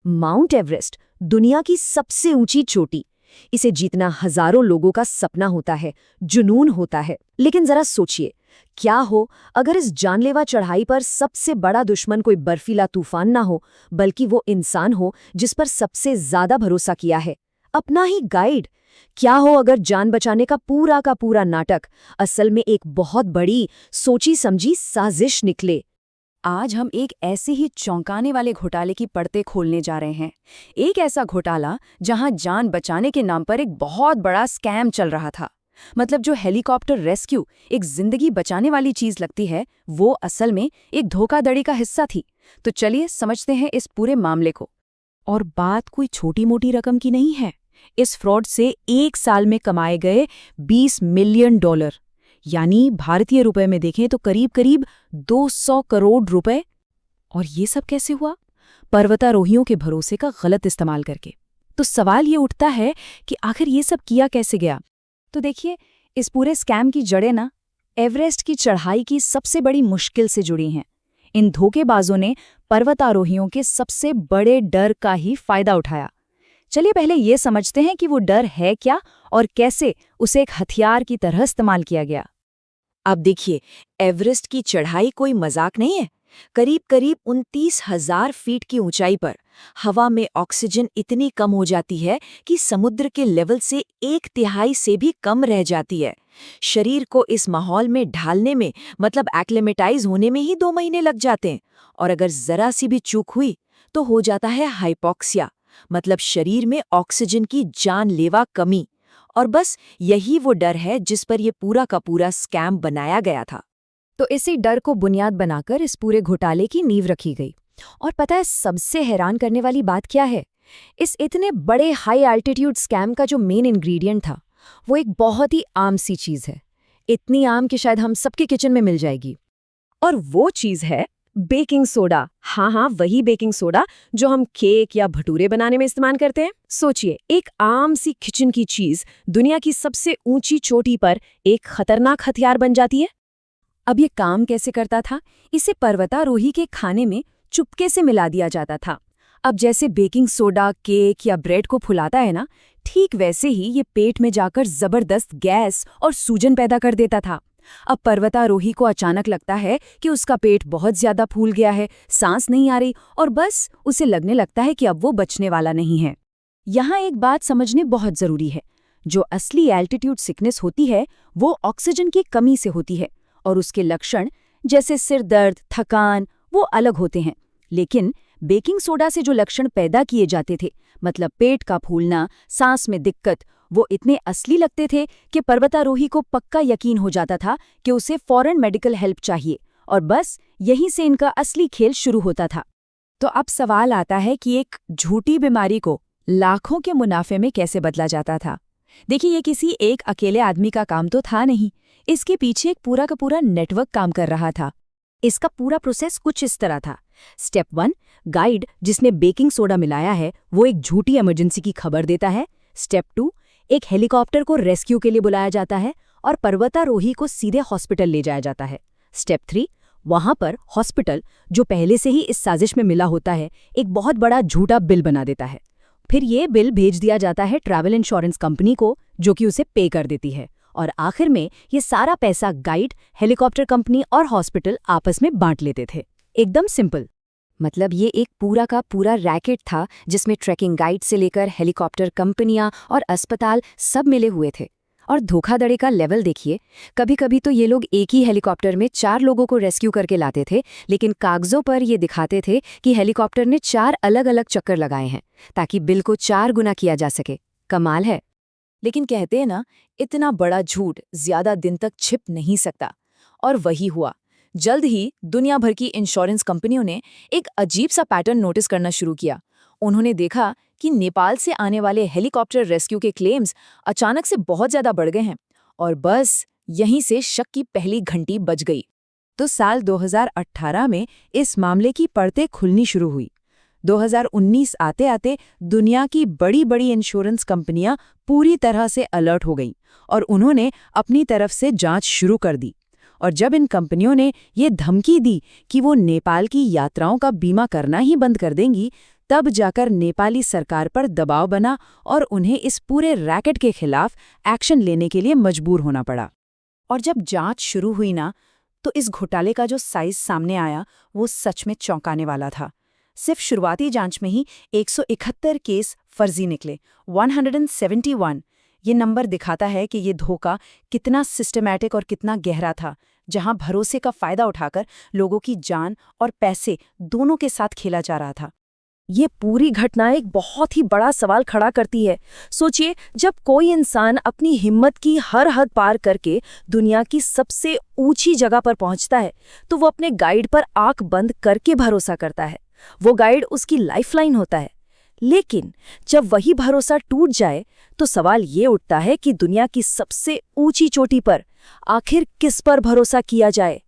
Mount Everest, दुनिया की सबसे ऊंची चोटी। इसे जीतना हजारों लोगों का सपना होता है, जुनून होता है। लेकिन जरा सोचिए, क्या हो अगर इस जानलेवा चढ़ाई पर सबसे बड़ा दुश्मन कोई बर्फीला तूफान ना हो, बल्कि वो इंसान हो जिस पर सबसे ज्यादा भरोसा किया है, अपना ही गाइड। क्या हो अगर जान बचाने का पूरा नाटक असल में एक बहुत बड़ी, सोची समझी साजिश निकले। आज हम एक ऐसे ही चौंकाने वाले घोटाले की परतें खोलने जा रहे हैं। एक ऐसा घोटाला जहां जान बचाने के नाम पर एक बहुत बड़ा स्कैम चल रहा था। मतलब जो हेलीकॉप्टर रेस्क्यू एक जिंदगी बचाने वाली चीज लगती है, वो असल में एक धोखाधड़ी का हिस्सा थी। तो चलिए समझते हैं इस पूरे मामले को। और बात कोई छोटी मोटी रकम की नहीं है। इस फ्रॉड से एक साल में कमाए गए $20 मिलियन, यानी भारतीय रुपए में देखें तो करीब करीब 200 करोड़ रुपए। और ये सब कैसे हुआ? पर्वतारोहियों के भरोसे का गलत इस्तेमाल करके। तो सवाल ये उठता है कि आखिर ये सब किया कैसे गया? तो देखिए, इस पूरे स्कैम की जड़ें ना एवरेस्ट की चढ़ाई की सबसे बड़ी मुश्किल से जुड़ी हैं। इन धोखेबाजों ने पर्वतारोहियों के सबसे बड़े डर का ही फायदा उठाया। चलिए पहले ये समझते हैं कि वो डर है क्या और कैसे उसे एक हथियार की तरह इस्तेमाल किया गया। अब देखिए, एवरेस्ट की चढ़ाई कोई मजाक नहीं है। करीब करीब 29,000 फीट की ऊंचाई पर हवा में ऑक्सीजन इतनी कम हो जाती है कि समुद्र के लेवल से 1/3 से भी कम रह जाती है। शरीर को इस माहौल में ढालने में, मतलब एक्लेमेटाइज होने में ही 2 महीने लग जाते हैं। और अगर जरा सी भी चूक हुई तो हो जाता है हाइपोक्सिया, मतलब शरीर में ऑक्सीजन की जानलेवा कमी। और बस यही वो डर है जिस पर यह पूरा का पूरा स्कैम बनाया गया था। तो इसी डर को बुनियाद बनाकर इस पूरे घोटाले की नींव रखी गई। और पता है सबसे हैरान करने वाली बात क्या है? इस इतने बड़े हाई एल्टीट्यूड स्कैम का जो मेन इंग्रेडिएंट था, वो एक बहुत ही आम सी चीज है। इतनी आम कि शायद हम सबके किचन में मिल जाएगी। और वो चीज है बेकिंग सोडा। हाँ, वही बेकिंग सोडा जो हम केक या भटूरे बनाने में इस्तेमाल करते हैं। सोचिए, एक आम सी किचन की चीज दुनिया की सबसे ऊंची चोटी पर एक खतरनाक हथियार बन जाती है। अब ये काम कैसे करता था? इसे पर्वतारोही के खाने में चुपके से मिला दिया जाता था। अब जैसे बेकिंग सोडा केक या ब्रेड को फुलाता है ना, ठीक वैसे ही ये पेट में जाकर जबरदस्त गैस और सूजन पैदा कर देता था। अब पर्वतारोही को अचानक लगता है कि उसका पेट बहुत ज्यादा फूल गया है, सांस नहीं आ रही, और बस उसे लगने लगता है कि अब वो बचने वाला नहीं है। यहाँ एक बात समझने बहुत जरूरी है। जो असली एल्टीट्यूड सिकनेस होती है, वो ऑक्सीजन की कमी से होती है, और उसके लक्षण जैसे सिर दर्द, थकान, वो अलग होते हैं। लेकिन बेकिंग सोडा से जो लक्षण पैदा किए जाते थे, मतलब पेट का फूलना, सांस में दिक्कत, वो इतने असली लगते थे कि पर्वतारोही को पक्का यकीन हो जाता था कि उसे फौरन मेडिकल हेल्प चाहिए। और बस यहीं से इनका असली खेल शुरू होता था। तो अब सवाल आता है कि एक झूठी बीमारी को लाखों के मुनाफे में कैसे बदला जाता था? देखिए, ये किसी एक अकेले आदमी का काम तो था नहीं। इसके पीछे एक पूरा का पूरा नेटवर्क काम कर रहा था। इसका पूरा प्रोसेस कुछ इस तरह था। स्टेप 1, गाइड जिसने बेकिंग सोडा मिलाया है वो एक झूठी इमरजेंसी की खबर देता है। स्टेप 2, एक हेलीकॉप्टर को रेस्क्यू के लिए बुलाया जाता है और पर्वतारोही को सीधे हॉस्पिटल ले जाया जाता है। स्टेप 3, वहां पर हॉस्पिटल, जो पहले से ही इस साजिश में मिला होता है, एक बहुत बड़ा झूठा बिल बना देता है। फिर ये बिल भेज दिया जाता है ट्रैवल इंश्योरेंस कंपनी को, जो कि उसे पे कर देती है। और आखिर में ये सारा पैसा गाइड, हेलीकॉप्टर कंपनी और हॉस्पिटल आपस में बांट लेते थे। एकदम सिंपल। मतलब ये एक पूरा का पूरा रैकेट था जिसमें ट्रैकिंग गाइड से लेकर हेलीकॉप्टर कंपनियां और अस्पताल सब मिले हुए थे। और धोखाधड़ी का लेवल देखिए, कभी कभी तो ये लोग एक ही हेलीकॉप्टर में 4 लोगों को रेस्क्यू करके लाते थे, लेकिन कागजों पर ये दिखाते थे कि हेलीकॉप्टर ने 4 अलग अलग चक्कर लगाए हैं, ताकि बिल को 4 गुना किया जा सके। कमाल है। लेकिन कहते हैं ना, इतना बड़ा झूठ ज्यादा दिन तक छिप नहीं सकता। और वही हुआ। जल्द ही दुनिया भर की इंश्योरेंस कंपनियों ने एक अजीब सा पैटर्न नोटिस करना शुरू किया। उन्होंने देखा कि नेपाल से आने वाले हेलीकॉप्टर रेस्क्यू के क्लेम्स अचानक से बहुत ज्यादा बढ़ गए हैं। और बस यहीं से शक की पहली घंटी बज गई। तो साल 2018 में इस मामले की परतें खुलनी शुरू हुई। 2019 आते आते दुनिया की बड़ी बड़ी इंश्योरेंस कंपनियां पूरी तरह से अलर्ट हो गईं और उन्होंने अपनी तरफ से जांच शुरू कर दी। और जब इन कंपनियों ने ये धमकी दी कि वो नेपाल की यात्राओं का बीमा करना ही बंद कर देंगी, तब जाकर नेपाली सरकार पर दबाव बना और उन्हें इस पूरे रैकेट के खिलाफ एक्शन लेने के लिए मजबूर होना पड़ा। और जब जांच शुरू हुई ना, तो इस घोटाले का जो साइज सामने आया वो सच में चौंकाने वाला था। सिर्फ शुरुआती जांच में ही 171 केस फर्जी निकले, 171। ये नंबर दिखाता है कि ये धोखा कितना सिस्टमैटिक और कितना गहरा था, जहां भरोसे का फायदा उठाकर लोगों की जान और पैसे दोनों के साथ खेला जा रहा था। ये पूरी घटना एक बहुत ही बड़ा सवाल खड़ा करती है। सोचिए, जब कोई इंसान अपनी हिम्मत की हर हद पार करके दुनिया की सबसे ऊंची जगह पर पहुंचता है, तो वो अपने गाइड पर आंख बंद करके भरोसा करता है। वो गाइड उसकी लाइफलाइन होता है। लेकिन जब वही भरोसा टूट जाए, तो सवाल ये उठता है कि दुनिया की सबसे ऊंची चोटी पर आखिर किस पर भरोसा किया जाए।